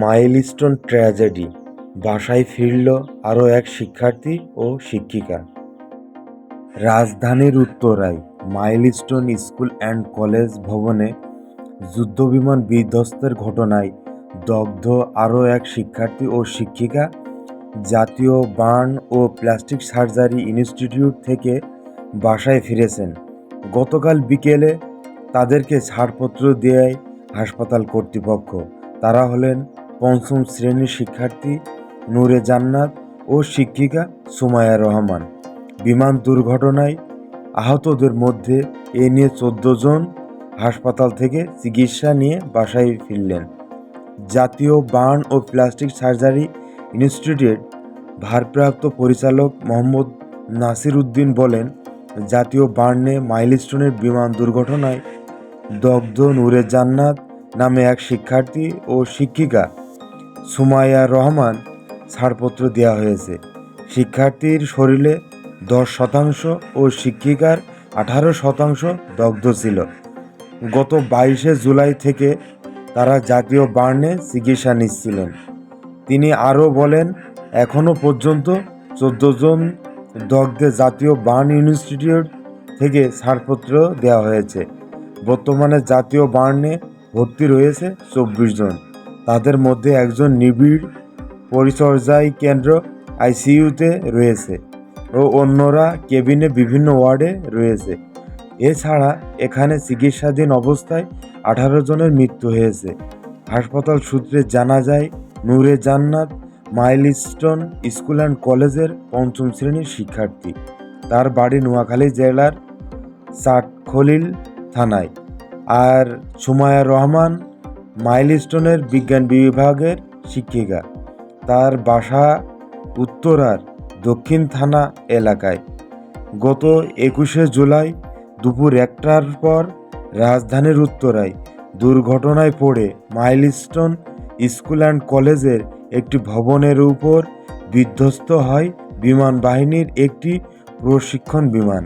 Milestone tragedy, বাসায় ফিরল আরও এক শিক্ষার্থী ও শিক্ষিকা। রাজধানীর উত্তরায় মাইলস্টোন স্কুল অ্যান্ড কলেজ ভবনে যুদ্ধবিমান বিধ্বস্তের ঘটনায় দগ্ধ আরও এক শিক্ষার্থী ও শিক্ষিকা। জাতীয় বার্ন ও প্লাস্টিক সার্জারি ইনস্টিটিউট থেকে বাসায় ফিরেছেন। গতকাল বিকেলে তাদেরকে ছাড়পত্র দেয় হাসপাতাল কর্তৃপক্ষ। তারা হলেন পঞ্চম শ্রেণীর শিক্ষার্থী নূরে জান্নাত ও শিক্ষিকা সুমাইয়া রহমান। বিমান দুর্ঘটনায় আহতদের মধ্যে এ নিয়ে 14 জন হাসপাতাল থেকে চিকিৎসা নিয়ে বাসায় ফিরলেন। জাতীয় বার্ন ও প্লাস্টিক সার্জারি ইনস্টিটিউটের ভারপ্রাপ্ত পরিচালক মোহাম্মদ নাসির উদ্দিন বলেন, জাতীয় বার্নে মাইলস্টোনের বিমান দুর্ঘটনায় দগ্ধ নূরে জান্নাত নামে এক শিক্ষার্থী ও শিক্ষিকা সুমাইয়া রহমান ছাড়পত্র দেওয়া হয়েছে। শিক্ষার্থীর শরীরে 10% ও শিক্ষিকার 18% দগ্ধ ছিল। গত 22 জুলাই থেকে তারা জাতীয় বার্নে চিকিৎসা নিচ্ছিলেন। তিনি আরও বলেন, এখনও পর্যন্ত 14 জন দগ্ধে জাতীয় বার্ন ইনস্টিটিউট থেকে ছাড়পত্র দেওয়া হয়েছে। বর্তমানে জাতীয় বার্নে ভর্তি রয়েছে 24 জন। তাদের মধ্যে একজন নিবিড় পরিচর্যায় কেন্দ্র আইসিইউতে রয়েছে ও অন্যরা কেবিনে বিভিন্ন ওয়ার্ডে রয়েছে। এছাড়া এখানে চিকিৎসাধীন অবস্থায় 18 জনের মৃত্যু হয়েছে। হাসপাতাল সূত্রে জানা যায়, নূরে জান্নাত মাইলস্টোন স্কুল অ্যান্ড কলেজের পঞ্চম শ্রেণীর শিক্ষার্থী। তার বাড়ি নোয়াখালী জেলার চাটখলিল থানায়। আর সুমাইয়া রহমান মাইলস্টোনের বিজ্ঞান বিভাগের শিক্ষিকা। তার বাসা উত্তরার দক্ষিণ থানা এলাকায়। গত 21 জুলাই দুপুর 1টার পর রাজধানীর উত্তরায় দুর্ঘটনায় পড়ে মাইলস্টোন স্কুল অ্যান্ড কলেজের একটি ভবনের উপর বিধ্বস্ত হয় বিমান বাহিনীর একটি প্রশিক্ষণ বিমান।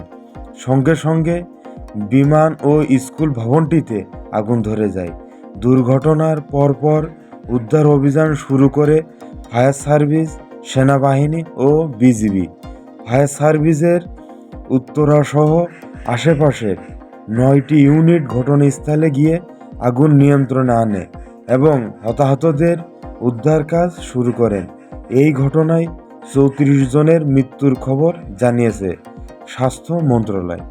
সঙ্গে সঙ্গে বিমান ও স্কুল ভবনটিতে আগুন ধরে যায়। দুর্ঘটনার পরপর উদ্ধার অভিযান শুরু করে ফায়ার সার্ভিস, সেনাবাহিনী ও বিজিবি। ফায়ার সার্ভিসের উত্তরাসহ আশেপাশের 9টি ইউনিট ঘটনাস্থলে গিয়ে আগুন নিয়ন্ত্রণে আনে এবং হতাহতদের উদ্ধার কাজ শুরু করেন। এই ঘটনায় 34 জনের মৃত্যুর খবর জানিয়েছে স্বাস্থ্য মন্ত্রণালয়।